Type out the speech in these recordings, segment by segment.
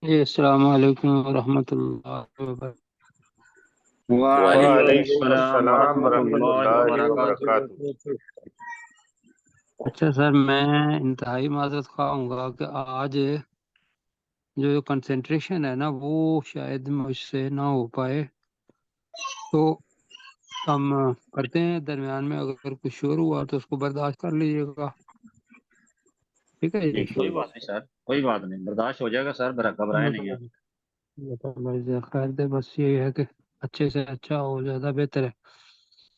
جی السلام علیکم ورحمۃ اللہ وبرکاتہ۔ وعلیکم وعلیکم السلام السلام ورحمۃ ورحمۃ اللہ اللہ وبرکاتہ۔ وبرکاتہ۔ اچھا سر، میں انتہائی معذرت خواہ ہوں گا کہ آج جو کنسنٹریشن ہے نا وہ شاید مجھ سے نہ ہو پائے، تو ہم کرتے ہیں درمیان میں اگر کچھ شور ہوا تو اس کو برداشت کر لیجیے گا، ٹھیک ہے جی؟ کوئی بات نہیں سر، کوئی بات نہیں، برداشت ہو جائے گا سر، گھبرائے نہیں آپ۔ خیر دے، بس یہ ہے کہ اچھے سے اچھا ہو، زیادہ بہتر ہے۔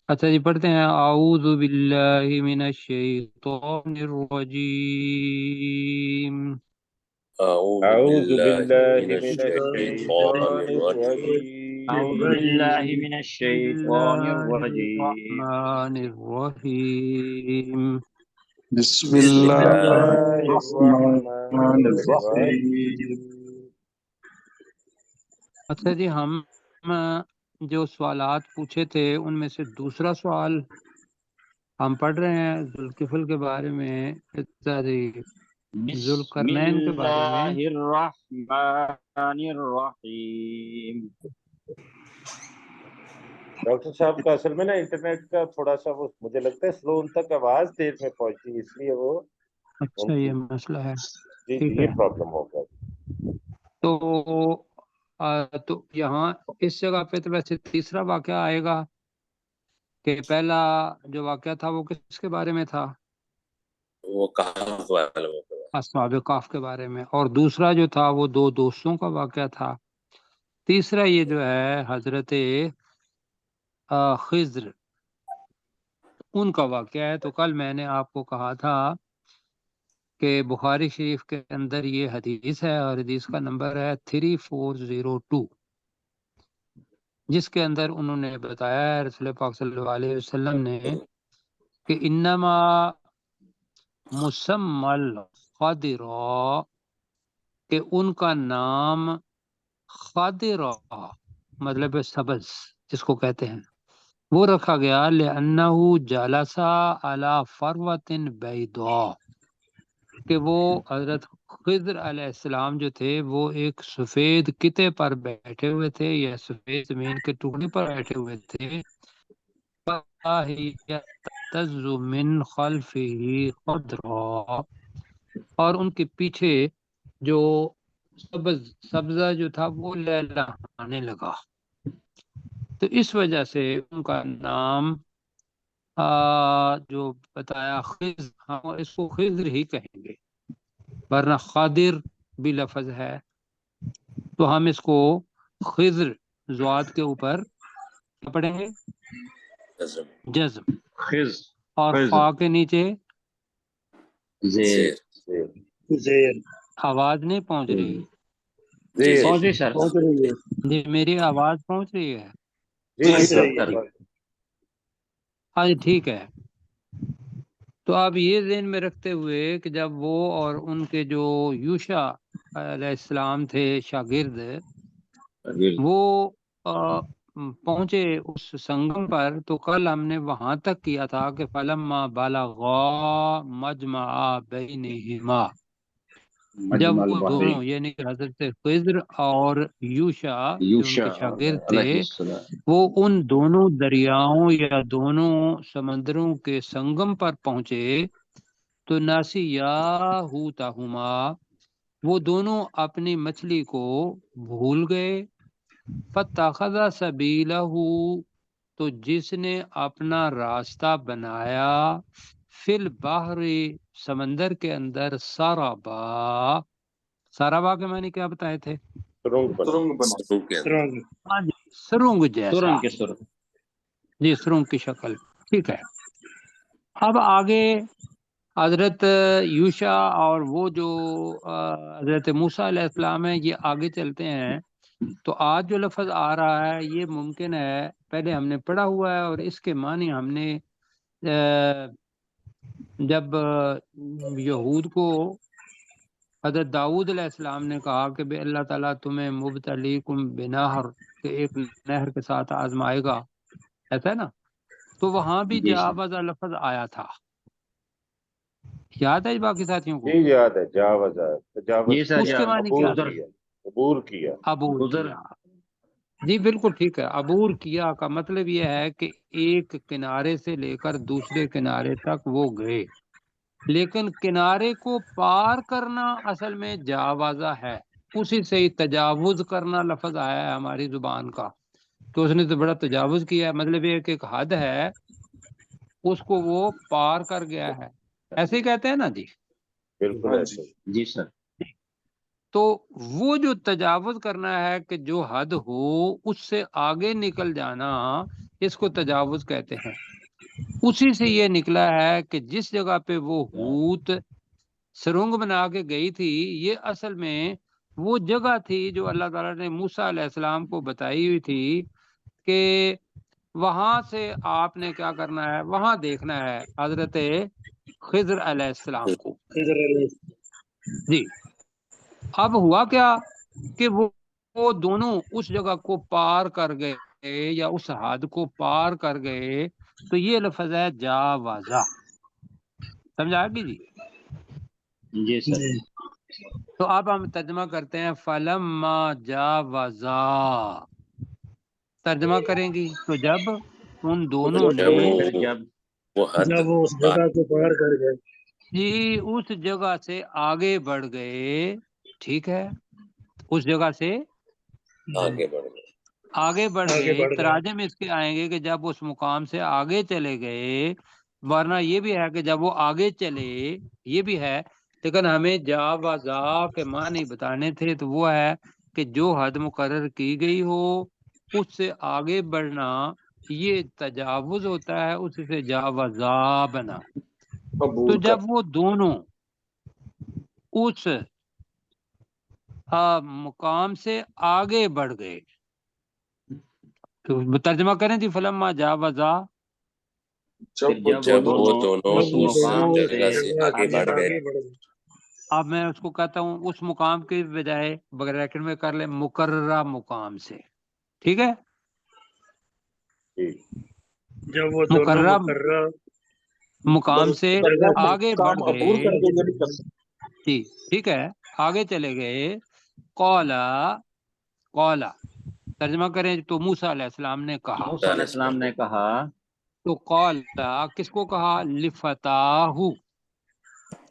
اچھا جی، پڑھتے ہیں اعوذ باللہ من الشیطان الرجیم۔ اعوذ باللہ من الشیطان الرجیم۔ اعوذ باللہ من الشیطان الرجیم۔ الرحمن الرحیم۔ بسم بسم اللہ اللہ الرحمن الرحمن الرحیم۔ الرحیم۔ اچھا جی، ہم جو سوالات پوچھے تھے ان میں سے دوسرا سوال ہم پڑھ رہے ہیں ذوالکفل کے بارے میں، بسم ذوالقرنین کے بارے میں۔ اللہ الرحمن الرحیم۔ ڈاکٹر صاحب کا اصل میں نا انٹرنیٹ کا تھوڑا سا وہ مجھے لگتا ہے سلو، ان تک آواز دیر میں پہنچتی ہے، اس لیے وہ اچھا یہ مسئلہ ہے، جی ٹھیک یہ ہے۔ پرابلم ہوگا۔ تو یہاں اس جگہ پہ تو ویسے تیسرا واقعہ آئے گا کہ پہلا جو واقعہ تھا وہ کس کے بارے میں تھا؟ وہ کہاں والوں کو اصحاب کہف کے بارے میں، اور دوسرا جو تھا وہ دو دوستوں کا واقعہ تھا۔ تیسرا یہ جو ہے حضرت خضر ان کا واقعہ ہے۔ تو کل میں نے آپ کو کہا تھا کہ بخاری شریف کے اندر یہ حدیث ہے اور حدیث کا نمبر ہے 3402، جس کے اندر انہوں نے بتایا ہے رسول پاک صلی اللہ علیہ وسلم نے کہ انما مسمى الخضر، کہ ان کا نام خضر مطلب سبز جس کو کہتے ہیں وہ رکھا گیا لأنه جلس على فروة بيضاء، کہ وہ حضرت خضر علیہ السلام جو تھے وہ ایک سفید قطعے پر بیٹھے ہوئے تھے یا سفید زمین کے ٹکڑے پر بیٹھے ہوئے تھے۔ تَهْتَزُّ مِنْ خَلْفِهِ خَضْرًا، اور ان کے پیچھے جو سبزہ جو تھا وہ لہلہانے لگا، تو اس وجہ سے ان کا نام جو بتایا خضر، ہم اس کو خضر ہی کہیں گے، ورنہ خادر بھی لفظ ہے تو ہم اس کو خضر زواد کے اوپر کیا پڑھیں گے؟ جزم، خض اور خض خا کے نیچے زیر زیر آواز نہیں پہنچ رہی زیر پہنچی سر، پہنچ رہی ہے، جی، میری آواز پہنچ رہی ہے؟ جی پہنچ سر۔ رہی ہے۔ ہاں جی ٹھیک ہے۔ تو آپ یہ ذہن میں رکھتے ہوئے کہ جب وہ اور ان کے جو یوشع علیہ السلام تھے شاگرد، وہ پہنچے اس سنگم پر، تو کل ہم نے وہاں تک کیا تھا کہ فلما بلغا مجمع بینہما، جب مجمع وہ البحرین، دونوں یعنی کہ حضرت خضر اور یوشع جو ان یوشع کے شاگرد تھے علیہ السلام، وہ ان دونوں دریاؤں یا دونوں سمندروں کے سنگم پر پہنچے، تو ناسیاہوتہما، وہ دونوں اپنی مچھلی کو بھول گئے، فاتخذ سبیلہ، تو جس نے اپنا راستہ بنایا، فی البحر، سمندر کے اندر، سارابا کے معنی کیا بتائے تھے؟ سرنگ بنا۔ سرنگ بنا، سرنگ۔ ہاں جی، سرنگ جیسا، سرنگ کے سرنگ۔ جی سرنگ کی شکل، ٹھیک ہے۔ اب آگے حضرت یوشع اور وہ جو حضرت موسیٰ علیہ السلام ہے، یہ آگے چلتے ہیں۔ تو آج جو لفظ آ رہا ہے یہ ممکن ہے پہلے ہم نے پڑھا ہوا ہے، اور اس کے معنی ہم نے جب یہود کو حضرت داؤد علیہ السلام نے کہا کہ بے اللہ تعالیٰ تمہیں مبتلیکم بنہر، کہ ایک نہر کے ساتھ آزمائے گا، ایسا ہے نا، تو وہاں بھی جی سر، جاوزہ لفظ آیا تھا، یاد ہے باقی ساتھیوں کو؟ جی یاد ہے، جاوز ہے، تجاوز جی سر، اس کے جا معنی کیا عبور ادھر تھے؟ کیا۔ عبور کیا، عبور گزر کیا، جی بالکل ٹھیک ہے. عبور کیا کا مطلب یہ ہے کہ ایک کنارے سے لے کر دوسرے کنارے تک وہ گئے، لیکن کنارے کو پار کرنا اصل میں جاوازہ ہے. اسی سے ہی تجاوز کرنا لفظ آیا ہے ہماری زبان کا، تو اس نے تو بڑا تجاوز کیا ہے. مطلب یہ کہ ایک حد ہے اس کو وہ پار کر گیا ہے، ایسے ہی کہتے ہیں نا جی. بالکل ایسے. جی سر. تو وہ جو تجاوز کرنا ہے کہ جو حد ہو اس سے آگے نکل جانا، اس کو تجاوز کہتے ہیں. اسی سے یہ نکلا ہے کہ جس جگہ پہ وہ ہوت سرنگ بنا کے گئی تھی، یہ اصل میں وہ جگہ تھی جو اللہ تعالیٰ نے موسیٰ علیہ السلام کو بتائی ہوئی تھی کہ وہاں سے آپ نے کیا کرنا ہے، وہاں دیکھنا ہے حضرت خضر علیہ السلام کو. جی اب ہوا کیا کہ وہ دونوں اس جگہ کو پار کر گئے یا اس حد کو پار کر گئے، تو یہ لفظ ہے جاوازہ. سمجھا گی جی؟ جی سر. تو اب ہم ترجمہ کرتے ہیں فلما جاوزا. ترجمہ کریں گی تو جب ان دونوں جب نے پھر جب وہ حد جب وہ اس جگہ کو پار کر گئے. جی اس جگہ سے آگے بڑھ گئے، ٹھیک ہے، اس جگہ سے آگے بڑھ گئے. آگے بڑھ آگے گئے. بڑھ گئے. تراجم اس کے آئیں گے کہ جب اس مقام سے آگے چلے گئے، ورنہ یہ بھی ہے کہ جب وہ آگے چلے، یہ بھی ہے، لیکن ہمیں جاوزا کے معنی بتانے تھے. تو وہ ہے کہ جو حد مقرر کی گئی ہو اس سے آگے بڑھنا یہ تجاوز ہوتا ہے، اس سے جاوزا بنا. تو عبور کا. جب وہ دونوں اس مقام سے آگے بڑھ گئے، تو ترجمہ کریں جی فلما جاوزا. پھر جب وہ دونوں اس اس مقام جگہ سے آگے بڑھ گئے. بڑھ گئے. اب میں اس کو کہتا ہوں اس مقام کے بجائے بریکٹ میں کر لیں مقررہ مقام سے، ٹھیک ہے. جی. جب وہ دونوں مقررہ مقررہ مقام سے آگے بڑھ عبور گئے، کر کے یہ نہیں کر سکتے. جی ٹھیک ہے، آگے چلے گئے. قولا ترجمہ کریں تو موسیٰ علیہ السلام نے کہا. موسیٰ علیہ السلام نے کہا. تو قولا کس کو کہا؟ لفتاہ،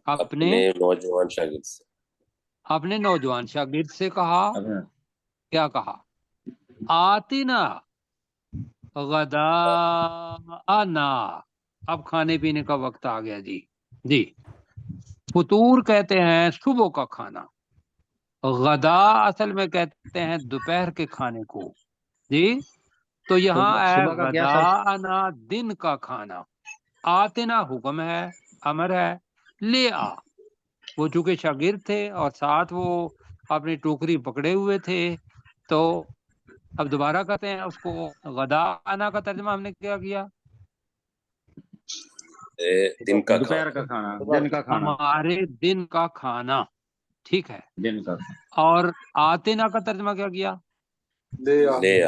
اپنے نوجوان شاگرد سے. اپنے نوجوان شاگرد سے کہا. اب کیا کہا؟ آتنا غداءنا. اب کھانے پینے کا وقت آ گیا جی. جی فطور کہتے ہیں صبح کا کھانا، غدا اصل میں کہتے ہیں دوپہر کے کھانے کو. جی تو یہاں ہے صبح کا کیا سر؟ غداءنا دن کا کھانا، آتنا حکم ہے، امر ہے. لے آ، وہ چونکہ شاگرد تھے اور ساتھ وہ اپنی ٹوکری پکڑے ہوئے تھے، تو اب دوبارہ کہتے ہیں اس کو غداءنا کا ترجمہ ہم نے کیا کیا؟ دن کا دوپہر کا کھانا، دن کا کھانا، ہمارے دن کا کھانا، ٹھیک ہے. دن کا. اور آتنا کا ترجمہ کیا کیا؟ لے آ. لے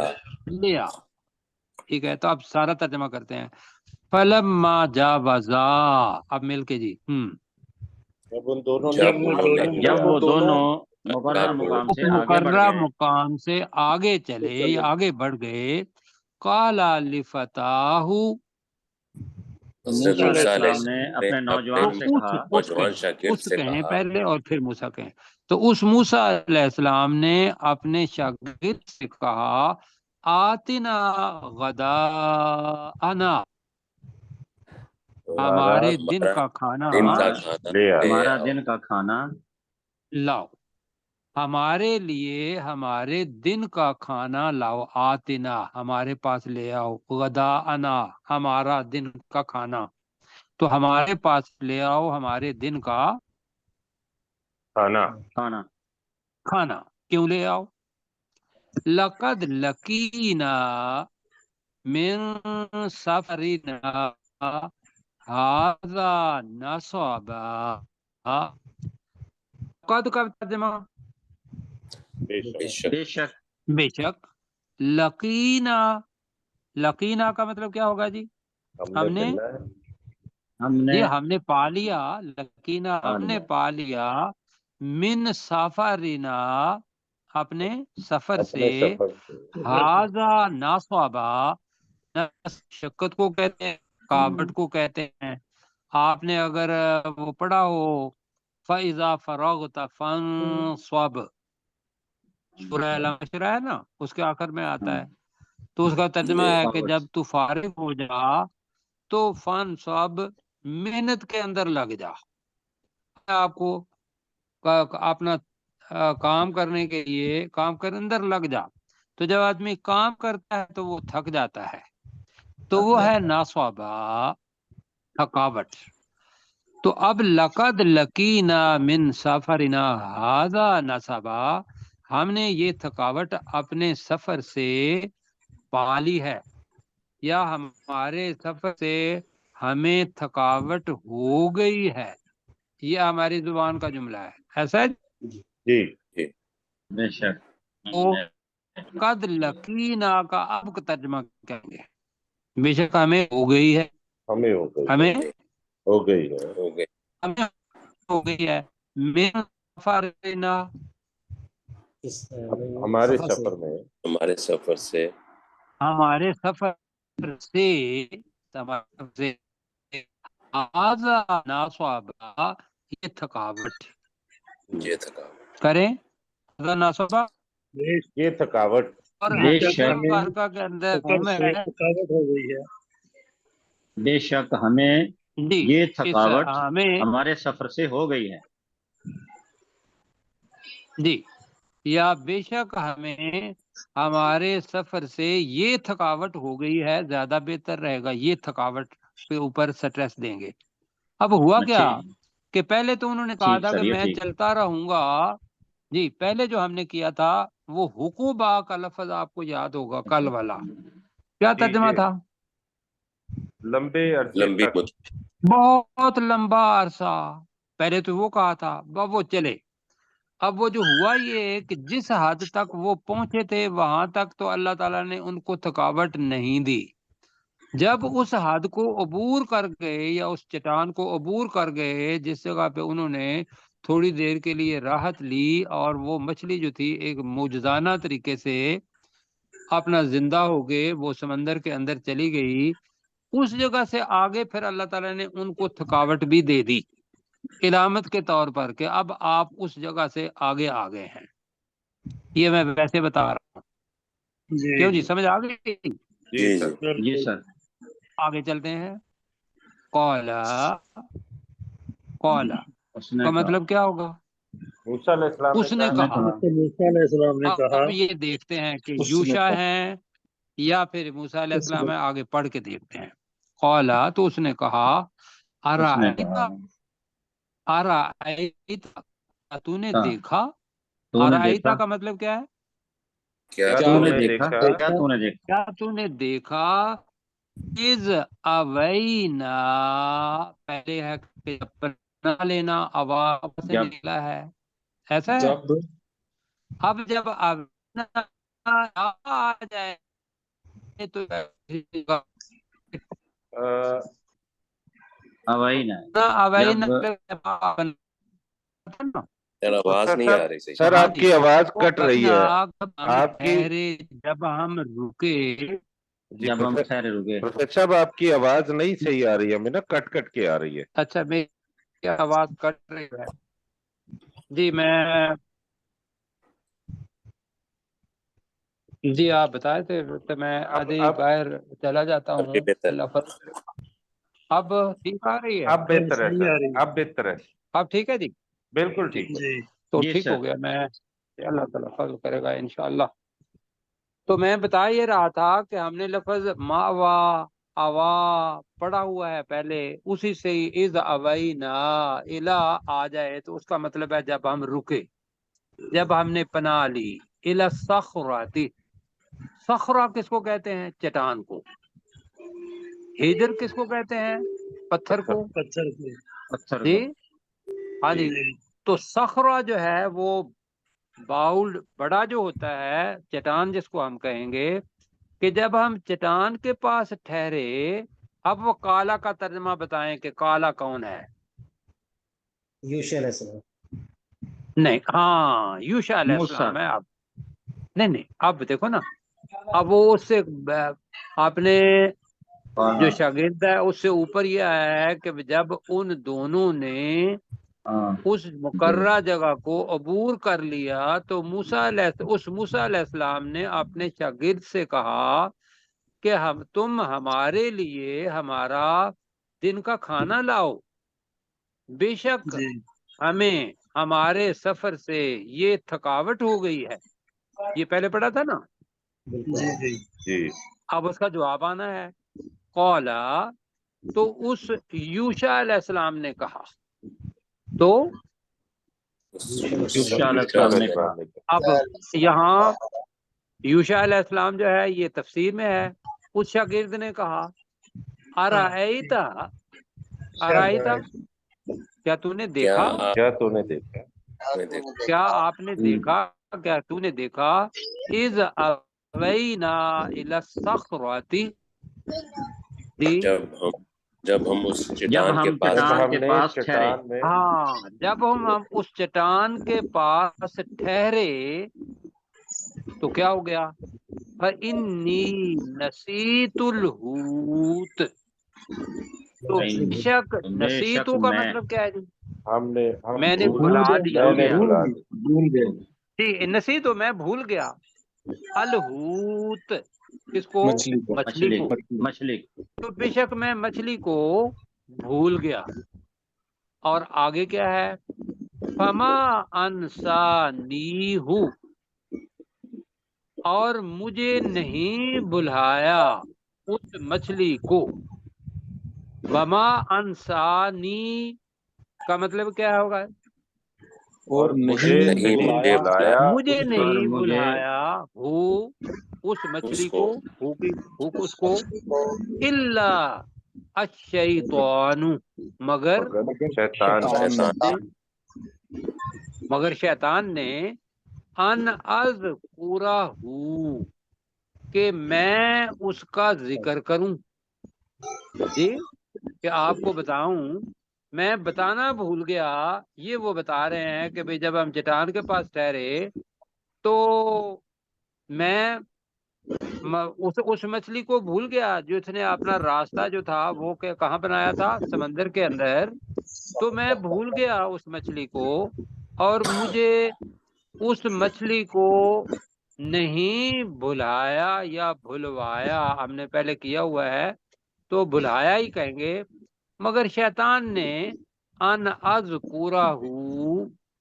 آ، ٹھیک ہے. تو اب سارا ترجمہ کرتے ہیں. فلما جاوزا، اب مل کے جی جب ان دونوں جب وہ دونوں مقررہ مقام اس سے آگے بڑھ مقررہ گئے. مقام سے آگے چلے یا آگے بڑھ گئے. قال لفتاہ، حضرت موسیٰ علیہ موسیٰ علیہ السلام نے السلام اپنے اپنے نوجوان سے کہا. نوجوان شاگرد اس سے کہیں کہا. پہلے اور پھر موسیٰ کہیں. تو اس موسیٰ علیہ السلام نے اپنے شاگرد سے کہا آتنا غداءنا، ہمارے دن کا کھانا دن کا کھانا لے آ. ہمارا دن کا کھانا لاؤ، ہمارے لیے ہمارے دن کا کھانا لاؤ. آتنا ہمارے پاس لے آؤ، غداءنا ہمارا دن کا کھانا. تو ہمارے پاس لے آؤ ہمارے دن کا کھانا. کھانا. کیوں لے آؤ؟ لقد لقینا من سفرنا هذا نصبا. قد کا ترجمہ بے بے شک. شک. بے شک. بے شک. لقینا، لقینا کا مطلب کیا ہوگا جی؟ ہم نے ملنا ہے. جی ہم نے پا لیا. لقینا ہم نے پا لیا. من سفرنا اپنے سفر اپنے سے سفر سے ہاذا ناصابا، شکت کو کہتے ہیں، تھکاوٹ کو کہتے ہیں۔ آپ نے اگر وہ پڑھا ہو فَإِذَا فَرَغْتَ فَانصَبْ، سورہ العشرہ ہے نا، اس کے آخر میں آتا ہے، تو اس کا ترجمہ ہے کہ جب تو فارغ ہو جا تو فَانصَبْ، محنت کے اندر لگ جا، آپ کو اپنا کام کرنے کے لیے کام کے اندر لگ جا۔ تو جب آدمی کام کرتا ہے تو وہ تھک جاتا ہے، تو وہ ہے ناصابہ، تھکاوٹ۔ تو اب لقد لقینا من سفرنا ھذا نصبا، ہم نے یہ تھکاوٹ اپنے سفر سے پالی ہے، یا ہمارے سفر سے ہمیں تھکاوٹ ہو گئی ہے، یہ ہماری زبان کا جملہ ہے، ایسا ہے۔ جی بے شک تو قد لقینا کا اب کا ترجمہ کریں گے، بے شک ہمیں ہو گئی ہے، ہمیں ہو گئی ہمیں ہو گئی ہے ہو گئے ہمیں ہو گئی ہے، من سفرنا، ہمارے سفر میں ہمارے سفر سے ہمارے سفر سے آزا ناصابہ، یہ تھکاوٹ یہ تھکاوٹ کریں، آزا ناصابہ، یہ تھکاوٹ اور بے حدیث شک مبارکہ کے اندر سفر ہمیں سے تھکاوٹ ہو گئی ہے۔ بے شک ہمیں جی یہ اس تھکاوٹ ہمیں ہمارے سفر سے ہو گئی ہے۔ جی، یا بے شک ہمیں ہمارے سفر سے یہ تھکاوٹ ہو گئی ہے، زیادہ بہتر رہے گا، یہ تھکاوٹ پہ اوپر سٹریس دیں گے۔ اب ہوا کیا کہ پہلے تو انہوں نے کہا ٹھیک تھا سر، کہ یہ میں ٹھیک چلتا رہوں گا، جی پہلے جو ہم نے کیا تھا وہ حقوبہ کا لفظ آپ کو یاد ہوگا، کل والا کیا جی ترجمہ جی تھا؟ لمبے عرصے لمبی تک مدت بہت لمبا عرصہ، پہلے تو وہ کہا تھا، اب وہ چلے۔ اب وہ جو ہوا یہ کہ جس حد تک وہ پہنچے تھے وہاں تک تو اللہ تعالیٰ نے ان کو تھکاوٹ نہیں دی، جب اس حد کو عبور کر گئے یا اس چٹان کو عبور کر گئے جس جگہ پہ انہوں نے تھوڑی دیر کے لیے راحت لی، اور وہ مچھلی جو تھی ایک معجزانہ طریقے سے اپنا زندہ ہو گئے، وہ سمندر کے اندر چلی گئی، اس جگہ سے آگے پھر اللہ تعالیٰ نے ان کو تھکاوٹ بھی دے دی علامت کے طور پر کہ اب آپ اس جگہ سے آگے آ گئے ہیں۔ یہ میں ویسے بتا رہا ہوں، جی کیوں جی سمجھ آ گئی؟ جی جی سر جی جی سر۔ آگے چلتے ہیں۔ قولا، قولا اس نے کا کہا، مطلب کیا ہوگا؟ موسیٰ علیہ السلام اس نے اس نے کہا۔ کہا، تو موسیٰ علیہ السلام نے کہا، اب یہ دیکھتے ہیں کہ اس نے یوشا کہا، ہیں یا پھر موسیٰ علیہ اس السلام نے ہے، آگے پڑھ کے دیکھتے ہیں۔ قولا، تو اس نے کہا، اس نے کہا، ارائیتا، تو نے کہا، دیکھا؟ تو نے ارائیتا دیکھا، کا مطلب کیا ہے؟ کیا کیا تو تو نے نے دیکھا، دیکھا کیا تو نے دیکھا، کیا تو نے دیکھا؟ از اوینا، پہلے ہے کہ پناہ لینا، اوا سے جب نکلا ہے، ایسا ہے۔ جب اب جب اوینا آ جائے تو اوائی نہ اوینا جب یار آواز سر نہیں سر آ رہی صحیح سر ہاں آپ جی، کی آواز وہ کٹ رہی ہے، جب ہم آپ کی ٹھہرے، جب ہم رکے، جی جب ہم ٹھہرے رکے، پروفیسر صاحب آپ کی آواز نہیں صحیح آ رہی ہے، ہمیں نا کٹ کٹ کے آ رہی ہے۔ اچھا میری آواز کٹ رہی ہے، جی جی آپ بتائے تھے تو میں آدھی اب باہر چلا جاتا ابھی ہوں، بہتر اللہ پر۔ اب ٹھیک آ رہی ہے؟ اب بہتر ہے صحیح سر، آ رہی ہے۔ اب بہتر ہے، اب ٹھیک ہے جی، بالکل ٹھیک ہے۔ جی تو جی ٹھیک سر، ہو گیا، میں اللہ تعالیٰ فضل کرے گا انشاءاللہ۔ تو میں بتا یہ رہا تھا کہ ہم نے لفظ ماوا، اوا پڑھا ہوا ہے پہلے، اسی سے از اوینا الا آ جائے تو اس کا مطلب ہے جب ہم رکے، جب ہم نے پناہ لی، الی الصخرۃ، صخرہ کس کو کہتے ہیں؟ چٹان کو۔ ہجر کس کو کہتے ہیں؟ پتھر کو۔ پتھر سے، پتھر جی کو، ہاں جی، جی تو صخرہ جو ہے وہ باؤل بڑا جو ہوتا ہے، چٹان جس کو ہم کہیں گے، کہ جب ہم چٹان کے پاس ٹھہرے، اب وہ کالا کا ترجمہ بتائیں کہ کالا کون ہے؟ یوشع علیہ السلام۔ نہیں، ہاں یوشع علیہ موسیٰ، السلام ہے۔ اب نہیں اب دیکھو نا، اب وہ اس سے اپنے جو شاگرد ہے اس سے اوپر یہ آیا ہے کہ جب ان دونوں نے اس مقررہ جگہ کو عبور کر لیا تو موسیٰ علیہ السلام نے اپنے شاگرد سے کہا کہ تم ہمارے لیے ہمارا دن کا کھانا لاؤ، بے شک جی ہمیں ہمارے سفر سے یہ تھکاوٹ ہو گئی ہے۔ یہ پہلے پڑھا تھا نا۔ جی جی جی اب اس کا جواب آنا ہے، قولا، تو اس یوشع علیہ السلام نے کہا، تو یوشع علیہ السلام نے کہا، اب یہاں یوشع علیہ السلام جو ہے یہ تفسیر میں ہے، اس شاگرد نے کہا ارائیتا، ارائیتا، کیا تو نے دیکھا، کیا تو نے دیکھا، کیا آپ نے دیکھا، کیا تو نے دیکھا، اذ اوینا الی الصخرۃ، جب ہم اس جب چٹان کے ہم پاس چٹان ہم کے نے پاس ٹھہرے، چٹان میں ہاں جب ہم اس چٹان کے پاس ٹھہرے تو کیا ہو گیا، فَإِنِّي نَسِيتُ الْحُوتَ، تو بے شک بے شک نسیتو کا میں مطلب کیا ہے جی؟ ہم میں نے بھلا دیا، میں نے بھلا دی، بھول گئے جی نسیتو میں بھول گیا، الحوت کس کو، مچھلی کو مچھلی کو، مچھلی تو بے شک میں مچھلی کو بھول گیا۔ اور آگے کیا ہے، فما انسانیہ، اور مجھے نہیں بلایا اس مچھلی کو، وما انسانی کا مطلب کیا ہوگا، اور مجھے نہیں نہیں بلایا بلایا مجھے اس نہیں مجھے بلایا ہو اس مچھلی کو، اس کو، الا الشیطان، مگر شیطان مگر شیطان نے، ان اذکرہ، کہ میں اس کا ذکر کروں، جی کہ آپ کو بتاؤں، میں بتانا بھول گیا۔ یہ وہ بتا رہے ہیں کہ بھئی جب ہم چٹان کے پاس ٹھہرے تو میں اس مچھلی کو بھول گیا جس نے اپنا راستہ جو تھا وہ کہاں بنایا تھا، سمندر کے اندر، تو میں بھول گیا اس مچھلی کو، اور مجھے اس مچھلی کو نہیں بھلایا یا بھلوایا، ہم نے پہلے کیا ہوا ہے تو بھلایا ہی کہیں گے، مگر شیطان نے ان اذکرہ،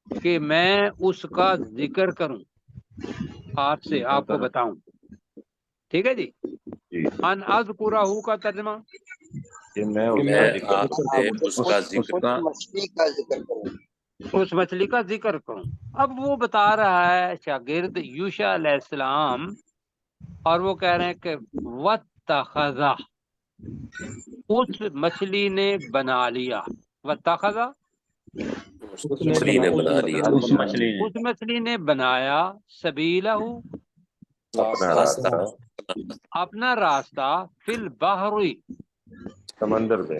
کہ میں اس کا ذکر کروں، آپ سے آپ کو بتاؤں، ٹھیک ہے جی۔ جی ان اذکرہ کا ترجمہ، کہ میں اس میں کا آپ ذکر سے اس کا ذکر اس مچھلی کا ذکر کروں۔ اب وہ بتا رہا ہے شاگرد یوشع علیہ السلام، اور وہ کہہ رہے ہیں کہ وَاتَّخَذَ، اس مچھلی نے بنا لیا، وَاتَّخَذَ، مچھلی نے بنا لیا اس مچھلی نے اس مچھلی نے بنایا، سبیلہ، اپنا راستہ راستہ اپنا راستہ، فی البحر، سمندر میں،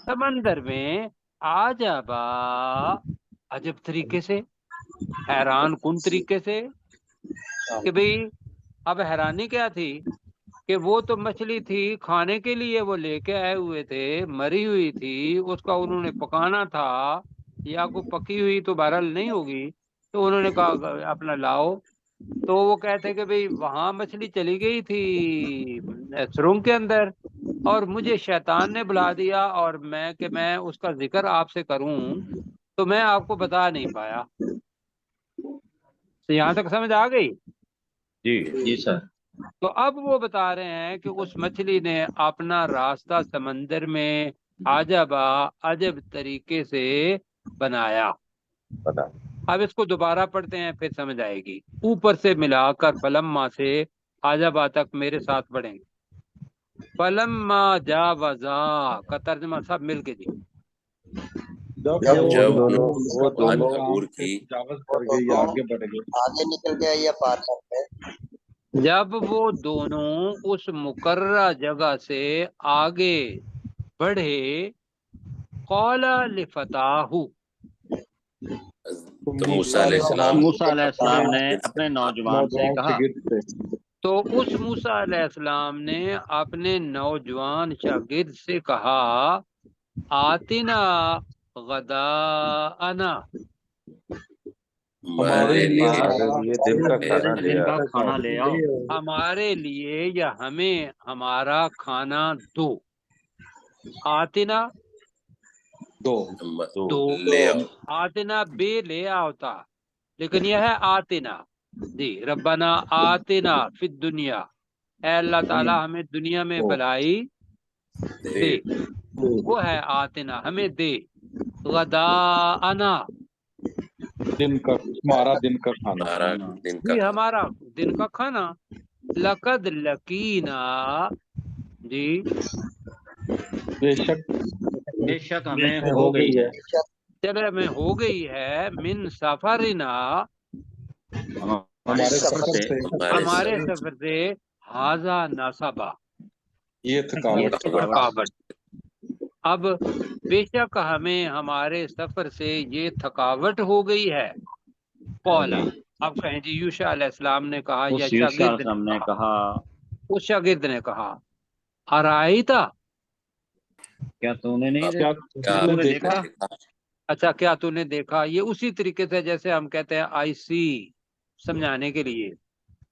سمندر میں، عجبا، عجب طریقے سے، حیران کن طریقے سے، کہ بھئی اب حیرانی کیا تھی کہ وہ تو مچھلی تھی کھانے کے لیے، وہ لے کے آئے ہوئے تھے، مری ہوئی تھی، اس کا انہوں نے پکانا تھا، یا کوئی پکی ہوئی تو بہرحال نہیں ہوگی، تو انہوں نے کہا اپنا لاؤ، تو وہ کہتے کہ بھئی وہاں مچھلی چلی گئی تھی سرنگ کے اندر، اور مجھے شیطان نے بلا دیا، اور میں اس کا ذکر آپ سے کروں تو میں آپ کو بتا نہیں پایا۔ تو یہاں تک سمجھ آ گئی؟ جی سر، تو اب وہ بتا رہے ہیں کہ اس مچھلی نے اپنا راستہ سمندر میں عجب طریقے سے بنایا۔ پتا اب اس کو دوبارہ پڑھتے ہیں پھر سمجھ آئے گی، اوپر سے ملا کر فلما سے عجبا تک میرے ساتھ پڑھیں گے۔ فلما جاوزا کا ترجمہ سب مل کے جی، جب وہ دونوں عبور کی تجاوز کر گئے یا آگے بڑھ گئے، آگے نکل گیا یا پار کر گئے، جب وہ دونوں اس مقررہ جگہ سے آگے بڑھے، قال لفتاہ، تو موسیٰ علیہ السلام موسیٰ علیہ السلام نے اپنے نوجوان سے کہا، تو اس موسیٰ علیہ السلام نے اپنے نوجوان شاگرد سے کہا آتنا غداءنا، ہمارے لیے دن کا کھانا لے دن آ۔ کا کھانا لے آؤ، ہمارے لیے یا ہمیں ہمارا کھانا دو۔ آتنا دو، لے آؤ۔ آتنا بے لے آتا، لیکن یہ ہے آتنا جی۔ ربنا آتنا فی الدنیا، اے اللہ تعالی ہمیں دنیا میں بلائی دے، وہ ہے آتنا ہمیں دے۔ غداءنا، ہمارا دن کا کھانا، ہمارا دن کا جی ہمارا دن کا کھانا۔ لقد لقینا، جی بے شک بے شک ہمیں ہو گئی ہے چلے میں ہو گئی ہے من سفرنا، ہمارے سفر سے ہمارے سفر سے ہاذا نصبا، یہ تھکاوٹ تھکاوٹ۔ اب بے شک ہمیں ہمارے سفر سے یہ تھکاوٹ ہو گئی ہے۔ قولا، اب کہیں جی یوشع علیہ السلام نے کہا یا اس یوشع علیہ شاگرد السلام نے نے کہا، کہا، اس شاگرد نے کہا ارائیتا، کیا تو نے نہیں کیا دیکھا؟ تو نے دیکھا؟ اچھا کیا تو نے دیکھا، یہ اسی طریقے سے جیسے ہم کہتے ہیں آئی سی سمجھانے کے لیے،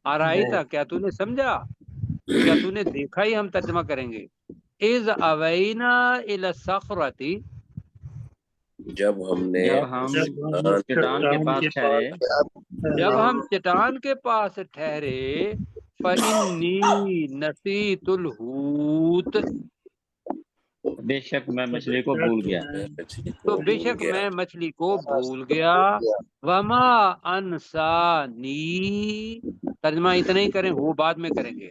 ارائیتا کیا تو نے سمجھا، کیا تو نے دیکھا ہی ہم ترجمہ کریں گے۔ اذ اوینا الی الصخرۃ، جب ہم نے جب ہم چٹان کے پاس ٹھہرے، جب ہم چٹان کے پاس ٹھہرے، فإنی نسیت الحوت، بے شک میں مچھلی کو بھول گیا، مچھلی تو کو بے بھول شک گیا، میں مچھلی کو بھول گیا۔ وما انسانی، ترجمہ اتنا ہی کریں، وہ بعد میں کریں گے۔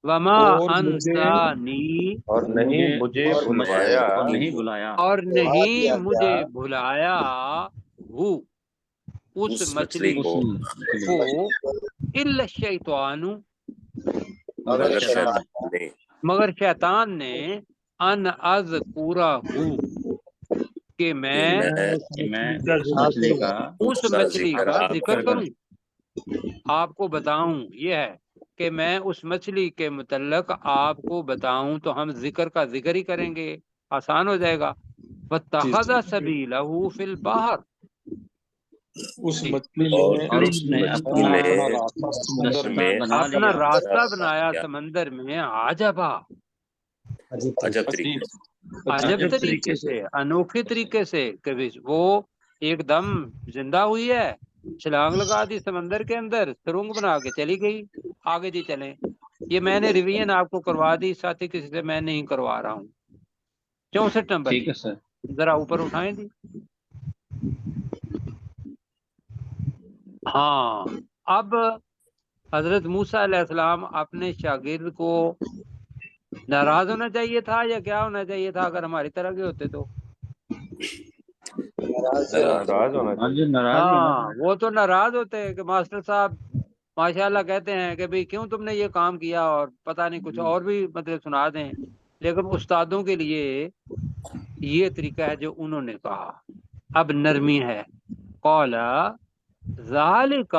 وما اور انسانی، اور نہیں مجھے بلوایا، اور نہیں بلایا، اور نہیں مجھے بلایا، وہ اس اس مچھلی کو کو، الا الشیطان، مگر شیطان نے مگر شیطان نے، ان اذکرہ، کہ کہ میں میں اس مچھلی کا اس مچھلی کا آپ ذکر کروں، آپ کو بتاؤں، یہ ہے کہ میں اس مچھلی کے متعلق آپ کو بتاؤں تو ہم ذکر کا ذکر ہی کریں گے، آسان ہو جائے گا۔ وَاتَّخَذَ سَبِيلَهُ فِي الْبَحْرِ، اس مچھلی اور نے اور اس نے مچھلی اپنا نے راستہ سمندر رستہ میں بنا اپنا لیا، راستہ بنایا سمندر میں، عجبا، عجب طریقے سے عجب طریقے سے، انوکھے طریقے سے، کہ وہ ایک دم زندہ ہوئی ہے، چھلانگ لگا دی سمندر کے اندر، سرنگ بنا کے چلی گئی، آگے جی چلیں۔ یہ میں نے ریویژن آپ کو کروا دی، ساتھی کسی سے میں نہیں کروا رہا ہوں۔ 64 نمبر ٹھیک جی، ہے سر۔ ذرا اوپر اٹھائیں جی۔ ہاں، اب حضرت موسیٰ علیہ السلام اپنے شاگرد کو ناراض ہونا چاہیے تھا یا کیا ہونا چاہیے تھا اگر ہماری طرح کے ہوتے تو؟ ناراض ہونا ہاں چاہیے۔ جی، ناراض ہی ہونا ہاں، وہ تو ناراض ہوتے ہیں کہ ماسٹر صاحب ماشاءاللہ کہتے ہیں کہ بھئی کیوں تم نے یہ کام کیا، اور پتہ نہیں کچھ اور بھی مطلب سنا دیں، لیکن استادوں کے لیے یہ طریقہ ہے جو انہوں نے کہا۔ اب نرمی ہے، قال ذالک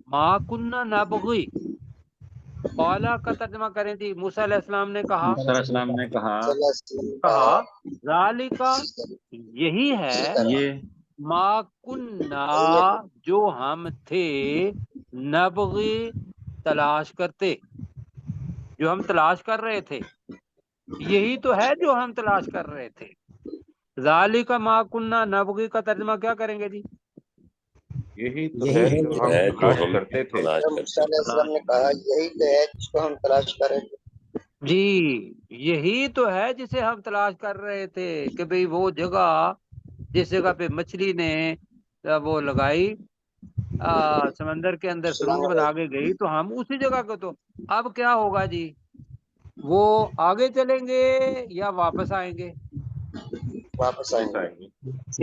ما کنا نبغی، قال کا ترجمہ کریں جی۔ موسیٰ علیہ السلام نے کہا، موسیٰ علیہ السلام نے کہا ذالک یہی ہے، یہ ما کنا جو ہم تھے، نبغی تلاش کرتے، جو ہم تلاش کر رہے تھے، یہی تو ہے جو ہم تلاش کر رہے تھے۔ ذالک ما کنا نبغی کا ترجمہ کیا کریں گے جی؟ یہی تو ہے جو ہم ہے جو تلاش ہم کرتے تھے۔ تلاش موسیٰ کرتے علیہ السلام نے کہا یہی تو ہے جس کو ہم تلاش کریں گے۔ جی یہی تو ہے جسے ہم تلاش کر رہے تھے، کہ بھئی وہ جگہ جس جگہ پہ مچھلی نے وہ لگائی سمندر کے اندر سرنگ بنا کے گئی، تو ہم اسی جگہ کو، تو اب کیا ہوگا جی؟ وہ آگے چلیں گے یا واپس آئیں گے؟ واپس آئیں گے۔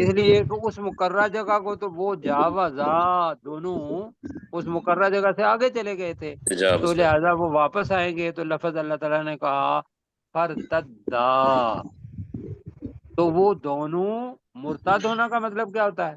اس لیے کہ اس مقررہ جگہ کو تو وہ جاوزا دونوں اس مقررہ جگہ سے آگے چلے گئے تھے، تجاوز تو کر لہذا وہ واپس آئیں گے۔ تو لفظ اللہ تعالیٰ نے کہا فرتدا، تو وہ دونوں مرتد ہونا کا مطلب کیا ہوتا ہے؟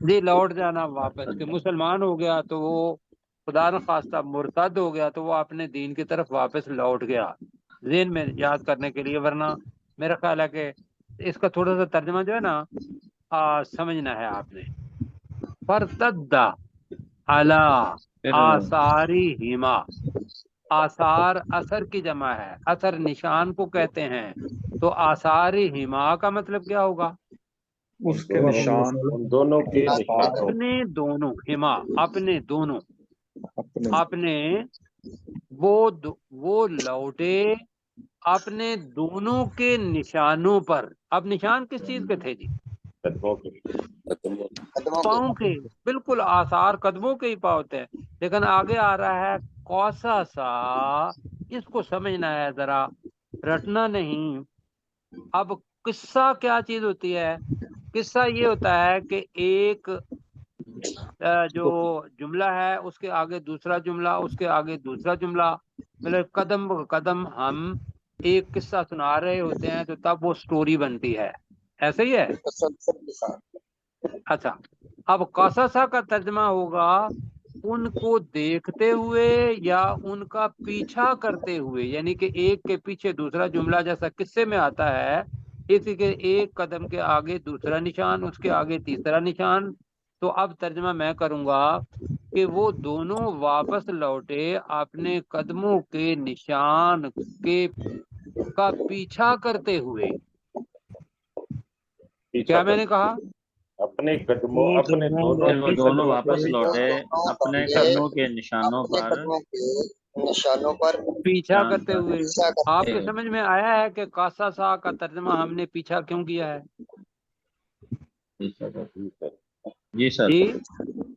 جی لوٹ جانا واپس، کہ مسلمان ہو گیا تو وہ خدا نخواستہ مرتد ہو گیا تو وہ اپنے دین کی طرف واپس لوٹ گیا، ذہن میں یاد کرنے کے لیے، ورنہ میرا خیال ہے کہ اس کا تھوڑا سا ترجمہ جو ہے نا سمجھنا ہے آپ نے. فرتد علی آثارہما، آثار اثر کی جمع ہے، اثر نشان کو کہتے ہیں، تو آثارہما کا مطلب کیا ہوگا؟ اس کے نشان ان دونوں کے نشان اپنے دونوں، ہما اپنے دونوں، اپنے اپنے وہ لوٹے اپنے دونوں کے نشانوں پر. اب نشان کس چیز کے تھے جی؟ قدموں کے. قدموں پاؤں کے، بالکل آثار قدموں کے ہی پاؤں ہوتے ہیں. لیکن آگے آ رہا ہے کوسا سا، اس کو سمجھنا ہے ذرا، رٹنا نہیں. اب قصہ کیا چیز ہوتی ہے؟ قصہ یہ ہوتا ہے کہ ایک جو جملہ ہے اس کے آگے دوسرا جملہ، اس کے آگے دوسرا جملہ، مطلب قدم قدم ہم ایک قصہ سنا رہے ہوتے ہیں تو تب وہ سٹوری بنتی ہے. ایسا ہی ہے. تسلسل کے ساتھ. اچھا، اب قصصہ کا ترجمہ ہوگا ان کو دیکھتے ہوئے یا ان کا پیچھا کرتے ہوئے، یعنی کہ ایک کے پیچھے دوسرا جملہ جیسا قصے میں آتا ہے، اسی کے ایک قدم کے آگے دوسرا نشان، اس کے آگے تیسرا نشان. تو اب ترجمہ میں کروں گا کہ وہ دونوں واپس لوٹے اپنے قدموں کے نشان کا پیچھا کرتے ہوئے. کیا میں نے کہا؟ اپنے قدموں، اپنے پھر وہ دونوں دونوں واپس لوٹے اپنے قدموں کے نشانوں اپنے پر قدموں کے نشانوں پر پیچھا کرتے ہوئے. پیچھا کرتے آپ کے سمجھ میں آیا ہے کہ قاسا سا کا ترجمہ ہم نے پیچھا کیوں کیا ہے؟ جی سر. جی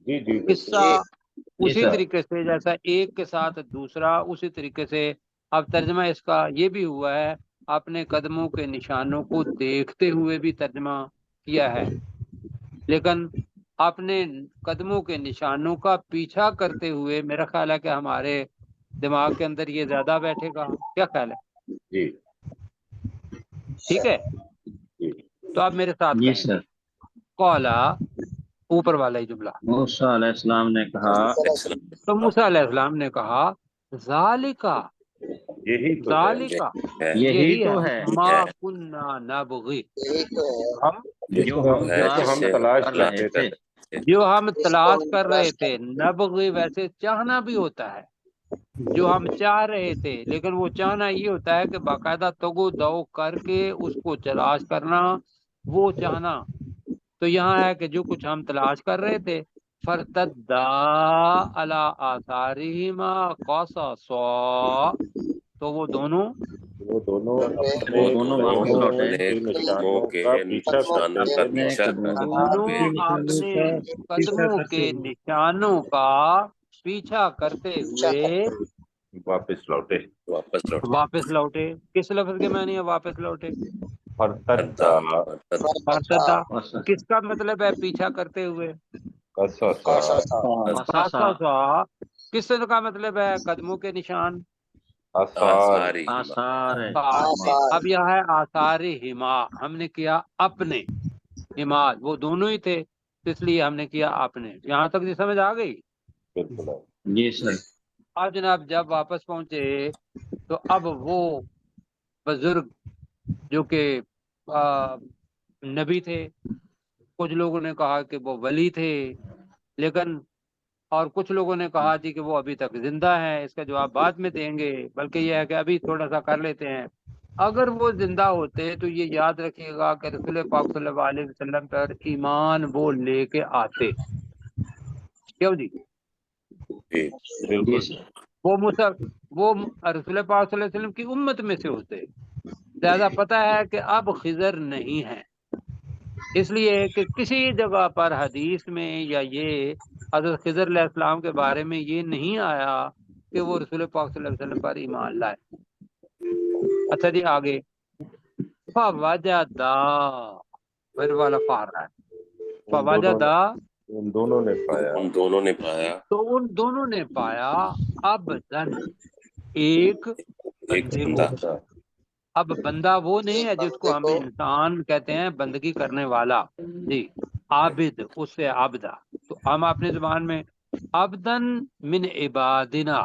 جی جی قصہ جی اسی سر. طریقے سے جیسا ایک کے ساتھ دوسرا، اسی طریقے سے اب ترجمہ اس کا یہ بھی ہوا ہے، اپنے قدموں کے نشانوں کو دیکھتے ہوئے بھی ترجمہ کیا ہے، لیکن اپنے قدموں کے نشانوں کا پیچھا کرتے ہوئے میرا خیال ہے کہ ہمارے دماغ کے اندر یہ زیادہ بیٹھے گا. کیا خیال ہے؟ جی ٹھیک ہے. جی. تو آپ میرے ساتھ جی کہیں. سر. قولا، اوپر والا ہی جملہ، موسیٰ علیہ السلام نے کہا، تو موسیٰ علیہ السلام نے کہا ذالکا، یہی تو ہے. ذالکا یہی تو ہے ما کننا نبغی، یہی تو ہے ہم جو ہم ہم تلاش تلاش کر رہے تھے. جو ہم جس کو تلاش ہم کر تلاش رہے تھے. نبغی ویسے چاہنا بھی ہوتا ہے، جو ہم چاہ رہے تھے، لیکن وہ چاہنا یہ ہوتا ہے کہ باقاعدہ تگو دو کر کے اس کو تلاش کرنا، وہ چاہنا. تو یہاں ہے کہ جو کچھ ہم تلاش کر رہے تھے، فرتدا علی آثارہما قصصا، تو وہ دونوں اپنے واپس قدموں لوٹے کے نشانوں کے کا پیچھا نشانوں کا کرتے پیچھا قدموں کرتے دونوں ہوئے اپنے قدموں کے نشانوں کا پیچھا کرتے ہوئے واپس لوٹے. واپس لوٹے. کس لفظ کے معنی ہے واپس لوٹے؟ فرتدا فرتدا. کس کا مطلب ہے پیچھا کرتے ہوئے؟ قصصا. قصصا. کس کا مطلب ہے قدموں کے نشان؟ آثار. آثار ہے. آثار. اب یہاں ہے آثار ہما، ہم نے کیا اپنے ہما، وہ دونوں ہی تھے اس لیے ہم نے کیا اپنے. یہاں تک سمجھ آ گئی؟ بالکل. جی سر. اب جناب جب واپس پہنچے تو اب وہ بزرگ جو کہ نبی تھے، کچھ لوگوں نے کہا کہ وہ ولی تھے، لیکن اور کچھ لوگوں نے کہا جی کہ وہ ابھی تک زندہ ہیں. اس کا جواب بعد میں دیں گے، بلکہ یہ ہے کہ ابھی تھوڑا سا کر لیتے ہیں. اگر وہ زندہ ہوتے تو یہ یاد رکھیے گا کہ رسول پاک صلی اللہ علیہ وسلم پر ایمان وہ لے کے آتے. کیوں جی؟ جی سر. وہ رسول پاک صلی اللہ علیہ وسلم کی امت میں سے ہوتے. لہذا پتہ ہے کہ اب خضر نہیں ہے، اس لیے کہ کسی جگہ پر حدیث میں یا یہ حضرت خضر علیہ السلام کے بارے میں یہ نہیں آیا کہ وہ رسول پاک صلی اللہ علیہ وسلم پر ایمان لائے. اچھا جی آگے. فوجدا، پھر والا فار ہے. فوجدا، ان دونوں نے پایا. تو ان دونوں نے پایا عبدن، ایک بندے کو. اب بندہ وہ نہیں ہے جس کو بندے ہم کو انسان کہتے ہیں بندگی کرنے والا، جی عابد اس سے عبدہ، تو ہم اپنی زبان میں عبدن من عبادنا،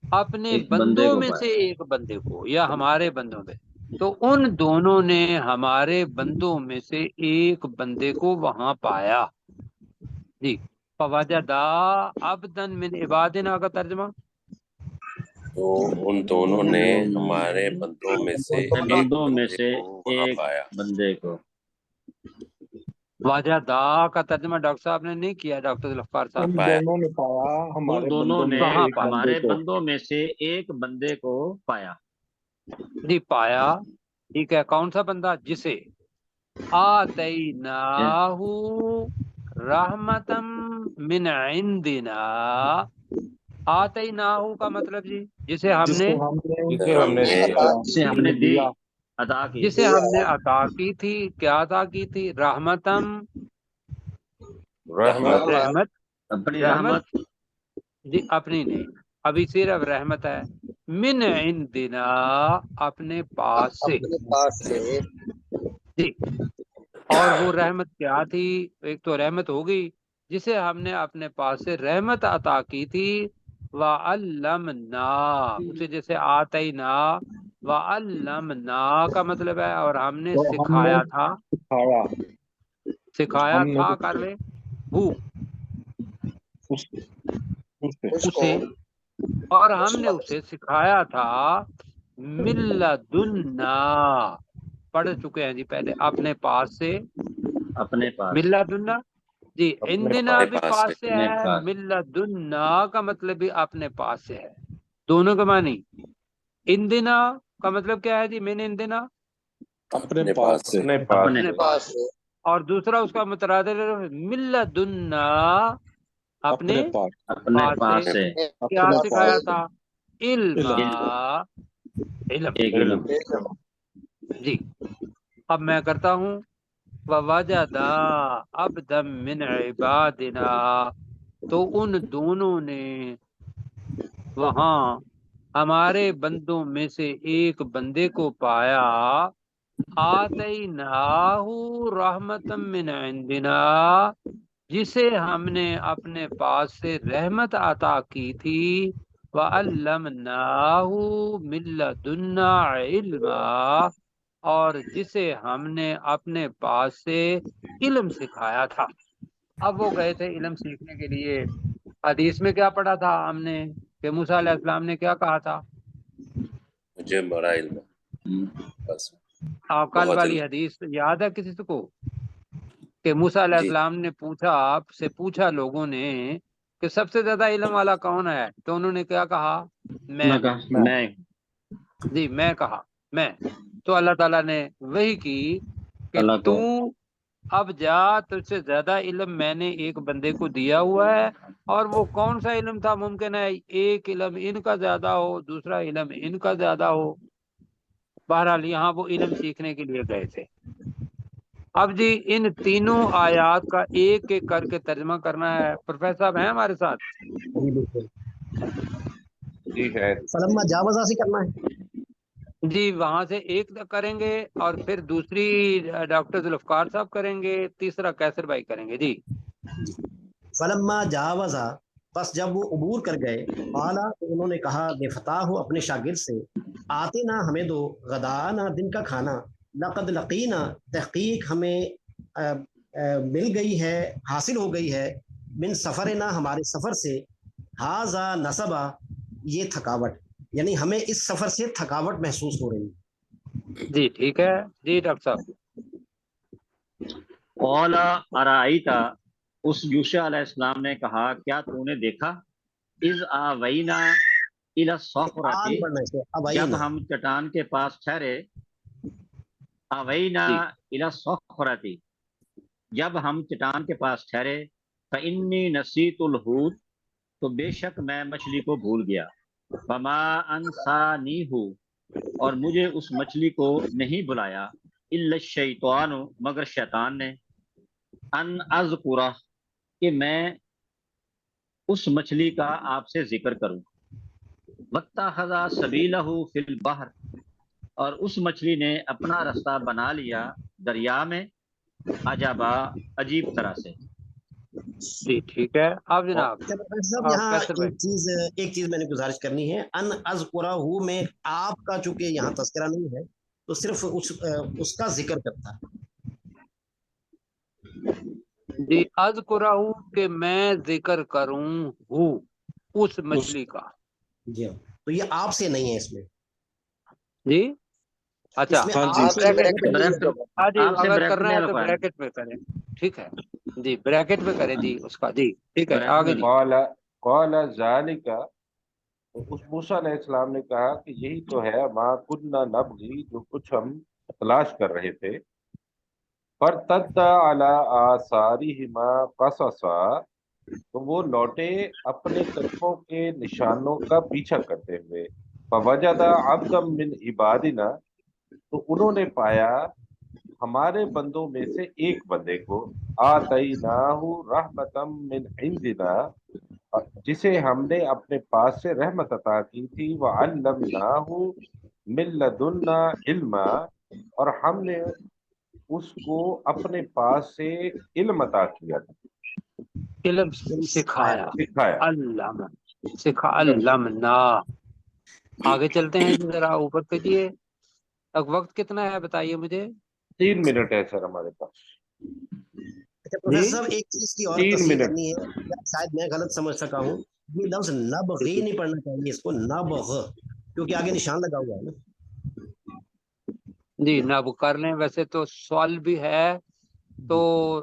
اپنے ایک بندے بندوں کو میں سے پایا۔ ایک بندے کو یا ہمارے بندوں میں، تو ان دونوں نے ہمارے بندوں میں سے ایک بندے کو وہاں پایا، جی فوجدا عبدن من عبادنا کا ترجمہ تو ان دونوں نے ہمارے بندوں میں سے اپنے ایک بندوں میں بندے سے کو وہاں ایک پایا۔ بندے کو۔ وجدا کا ترجمہ ڈاکٹر صاحب نے نہیں کیا، ڈاکٹر ذوالفقار صاحب ان پایا۔ دونوں نے پایا ان ہمارے دونوں بندوں نے میں سے کہاں ایک پایا؟ بندے ہمارے کو۔ بندوں میں سے ایک بندے کو پایا۔ جی پایا، ٹھیک ہے، کون سا بندہ؟ جسے آتیناہ رحمتم من عندنا، آتیناہ کا مطلب جی جسے ہم جس نے، کو ہم نے جسے ہم ہم نے نے عطا سے ہم نے دی، دیا، عطا کی۔ جسے دیا ہم نے عطا کی تھی، کیا عطا کی تھی؟ رحمتم، رحمت رحمت رحمت، اپنی رحمت رحمت جی اپنی نہیں، ابھی صرف رحمت ہے، من عندنا اپنے پاس سے، اپنے پاس سے جی اور وہ رحمت کیا تھی؟ ایک تو رحمت ہوگی جسے ہم نے اپنے پاس سے رحمت عطا کی تھی، وَعَلَّمْنَا اسے جیسے آتینا، وَعَلَّمْنَا کا مطلب ہے اور ہم نے تو ہم نے سکھایا تھا، سکھایا، سکھایا ہم نے تھا کر لے ہو اس سے اس کو اسے، اور اس ہم نے وقت اسے سکھایا تھا ملدنا، پڑھ چکے ہیں جی پہلے، اپنے پاس سے، اپنے پاس، ملدنا جی اپنے اندنا اپنے بھی پاس سے۔ پاس سے اپنے ہے، پاس۔ ملدنا کا مطلب بھی اپنے پاس سے ہے، دونوں کا معنی۔ اندنا کا مطلب کیا ہے جی؟ من اندنا اپنے پاس سے، اپنے پاس اپنے اپنے سے، پاس پاس سے، سے اور دوسرا اس کا مترادف ملدنا اپنے اپنے پاس، اپنے پاس سے، پاس سے کیا اپنے سکھایا پاس سے تھا؟ علم، علم، علم، ایک علم۔ علم، جی اب میں کرتا ہوں وَوَجَدَا عَبْدًا مِّنْ عِبَادِنَا، تو ان دونوں نے وہاں ہمارے بندوں میں سے ایک بندے کو پایا، آتیناہ رحمتم من عندنا، جسے ہم نے اپنے پاس سے رحمت عطا کی تھی، وَعَلَّمْنَاهُ مِن لَّدُنَّا عِلْمًا، اور جسے ہم نے اپنے پاس سے علم سکھایا تھا۔ اب وہ گئے تھے علم سیکھنے کے لیے، حدیث میں کیا پڑھا تھا ہم نے کہ موسیٰ علیہ السلام نے کیا کہا تھا؟ مجھے بڑا علم ہے، بس کل بہت والی علم۔ حدیث یاد ہے کسی کو کہ موسیٰ علیہ جی السلام نے پوچھا، آپ سے پوچھا لوگوں نے کہ سب سے زیادہ علم والا کون ہے؟ تو انہوں نے کیا کہا؟ میں میں ہوں۔ کہا میں میں جی میں کہا، میں، تو اللہ تعالیٰ نے وہی کی کہ اللہ تو کو اب جا، تجھ سے زیادہ علم میں نے ایک بندے کو دیا ہوا ہے، اور وہ کون سا علم تھا؟ ممکن ہے ایک علم ان کا زیادہ ہو، دوسرا علم ان کا زیادہ ہو، بہرحال یہاں وہ علم سیکھنے کے لیے گئے تھے۔ اب جی ان تینوں آیات کا ایک ایک کر کے ترجمہ کرنا ہے، پروفیسر صاحب ہیں ہمارے ساتھ؟ جی بالکل، جی ہے، فلما جاوزا سے کرنا ہے۔ جی وہاں سے ایک کریں گے اور پھر دوسری ڈاکٹر ذوالفقار صاحب کریں گے، تیسرا کیسر بھائی کریں گے، جی فلما جاوزا، بس جب وہ عبور کر گئے، قالا تو انہوں نے کہا بے فتح ہو اپنے شاگرد سے، آتے نہ ہمیں دو غدانا دن کا کھانا، لقد لقینا تحقیق ہمیں مل گئی ہے، حاصل ہو گئی ہے، من سفرنا ہمارے سفر سے، ہاذا نصبا یہ تھکاوٹ، یعنی ہمیں اس سفر سے تھکاوٹ محسوس ہو رہی ہے۔ جی ٹھیک ہے، جی ڈاکٹر صاحب۔ قال ارائیتا، اس یوشع علیہ السلام نے کہا کیا تو نے دیکھا، اذ آوینا الی الصخرۃ، آن پڑھنا ہے اس کو، اب جب آئینا، ہم چٹان کے پاس ٹھہرے، آوینا جی الی الصخرۃ، جب ہم چٹان کے پاس ٹھہرے، فانی نسیت الحوت، تو بے شک میں مچھلی کو بھول گیا، وما انسانیہ، اور مجھے اس مچھلی کو نہیں بلایا، الا الشیطان، مگر شیطان نے، ان اذکرہ، کہ میں اس مچھلی کا آپ سے ذکر کروں، واتخذ سبیلہ فی البحر، اور اس مچھلی نے اپنا راستہ بنا لیا دریا میں عجبا عجیب طرح سے۔ جی ٹھیک ہے، اب جناب ڈاکٹر صاحب یہاں کیسر بھائی، ایک چیز میں نے گزارش کرنی ہے، ان اذکرہ میں آپ کا چونکہ یہاں تذکرہ نہیں ہے تو صرف اس کا ذکر کرتا ہے۔ جی اذکرہ کہ میں ذکر کروں ہوں اس مچھلی کا، جی ہاں، تو یہ آپ سے نہیں ہے اس میں، جی اچھا اس میں ہاں آپ جی، سے بریکٹ میں، ہاں جی آپ سے اگر بریکٹ کرنا میں ہے تو لگوائیں، بریکٹ میں کریں، ٹھیک ہے جی بریکٹ میں کریں جی اس کا، جی ٹھیک ہے بریکٹ آگے میں جی۔ قال قال ذالک، تو اس موسیٰ علیہ السلام نے کہا کہ یہی تو ہے ما کنا نبغی، جو کچھ ہم تلاش کر رہے تھے۔ فرتد علی آثارہما قصصا، تو وہ لوٹے اپنے قدموں کے نشانوں کا پیچھا کرتے ہوئے۔ فوجد عبدا من عبادنا، تو انہوں نے پایا ہمارے بندوں میں سے ایک بندے کو، آتیناہ رحمتا من عندنا، جسے ہم نے اپنے پاس سے رحمت عطا کی تھی، وعلمناہ من لدنا علما، اور ہم نے اس کو اپنے پاس سے علم عطا کیا تھا، علم سکھایا، سکھایا۔ علم سکھا، علمنا۔ آگے چلتے ہیں جی، ذرا اوپر کیجیے، اب وقت کتنا ہے بتائیے مجھے؟ 3 منٹ ہے سر ہمارے پاس۔ اچھا پروفیسر صاحب ایک چیز کی اور 3 تصحیح منٹ۔ کرنی ہے، شاید میں غلط سمجھ سکا ہوں، یہ لفظ نبغی نہیں پڑھنا چاہیے، اس کو نبغ، کیونکہ آگے نشان لگا ہوا ہے نا۔ جی نب کر لیں، ویسے تو سوال بھی ہے تو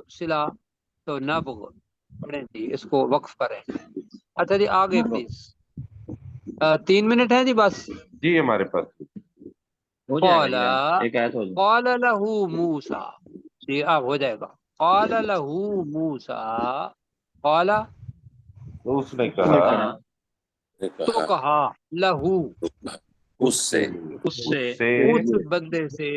صلہ، تو نب پڑھیں جی، اس کو وقف کریں۔ اچھا جی آگے پلیز، 3 منٹ ہے جی بس۔ جی ہمارے پاس۔ ہو جائے گا قال جی، ایک آیت ہو جائے قال له موسیٰ، جی اب ہو جائے گا۔ قال له موسیٰ، قال تو اس نے اس کہا نے کہا نے تو کہا کہا لہو اس سے، اس سے اس بندے سے،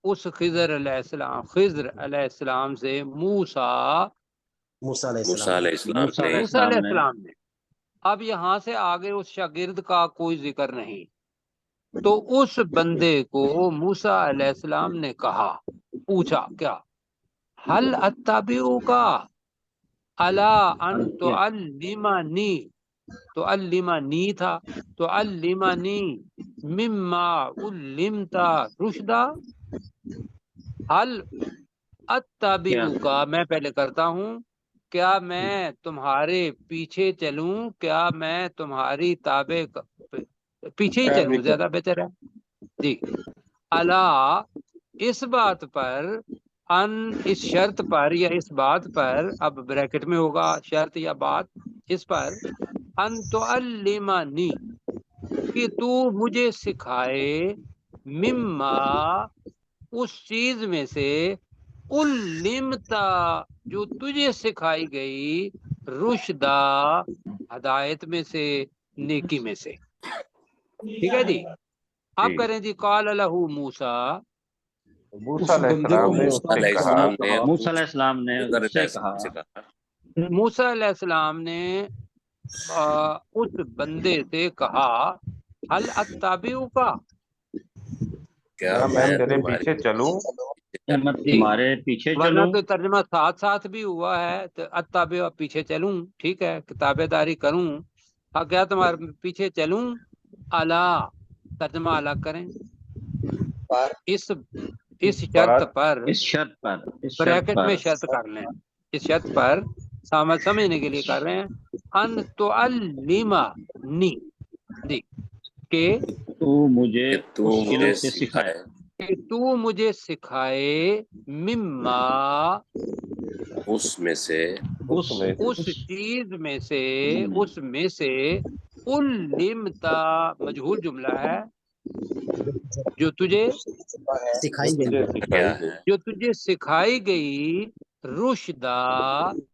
اس خضر علیہ السلام، خضر علیہ السلام سے، موسیٰ موسیٰ علیہ موسیٰ السلام علیہ السلام موسیٰ نے علیہ موسیٰ علیہ السلام نے السلام نے۔ اب یہاں سے آگے اس شاگرد کا کوئی ذکر نہیں، تو اس بندے کو موسیٰ علیہ السلام نے کہا، پوچھا کیا، حل اتبعک الا ان تعلمنی، تعلمنی تھا، تعلمنی مما علمت رشدا، حل اتبعک، میں پہلے کرتا ہوں، کیا میں تمہارے پیچھے چلوں، کیا میں تمہاری تابع پیچھے ہی چلوں، زیادہ بہتر ہے جی، الا اس بات پر، ان اس شرط پر یا اس بات پر، اب بریکٹ میں ہوگا شرط یا بات، اس پر، ان تعلمنی کہ تو مجھے سکھائے، مما اس چیز میں سے، علمتا جو تجھے سکھائی گئی، رشدا ہدایت میں سے، نیکی میں سے، ٹھیک ہے جی۔ اب کریں جی، قال لہ موسیٰ، موسیٰ علیہ السلام نے اس موسیٰ سے علیہ کہا، السلام نے موسیٰ علیہ السلام نے خضر اس علیہ سے السلام کہا، سے کہا، موسیٰ علیہ السلام نے اس بندے سے کہا، حل اتبعک، کیا کیا میں میں تیرے تمہارے پیچھے چلوں؟ کیا میں جی تمہارے پیچھے ورنہ چلوں؟ تو ترجمہ ساتھ ساتھ بھی ہوا ہے، تو اتبع پیچھے چلوں، ٹھیک ہے، کتابے داری کروں، کیا تمہارے پیچھے چلوں، الا ترجمہ الگ کریں، پر اس شرط پر، اس شرط پر، اس شرط بریکٹ پر میں شرط کر لیں، اس شرط پر سمجھنے کے لیے کر رہے ہیں، ان تعلمنی، جی کہ تو مجھے کہ تو اس مجھے علم سے سکھائے، سکھائے تو مجھے سکھائے، مما اس میں سے، اس چیز میں سے، اس میں سے، علمتا مجہول جملہ ہے، جو تجھے سکھائی گئی ہے۔ کیا ہے، جو تجھے سکھائی گئی، رشدا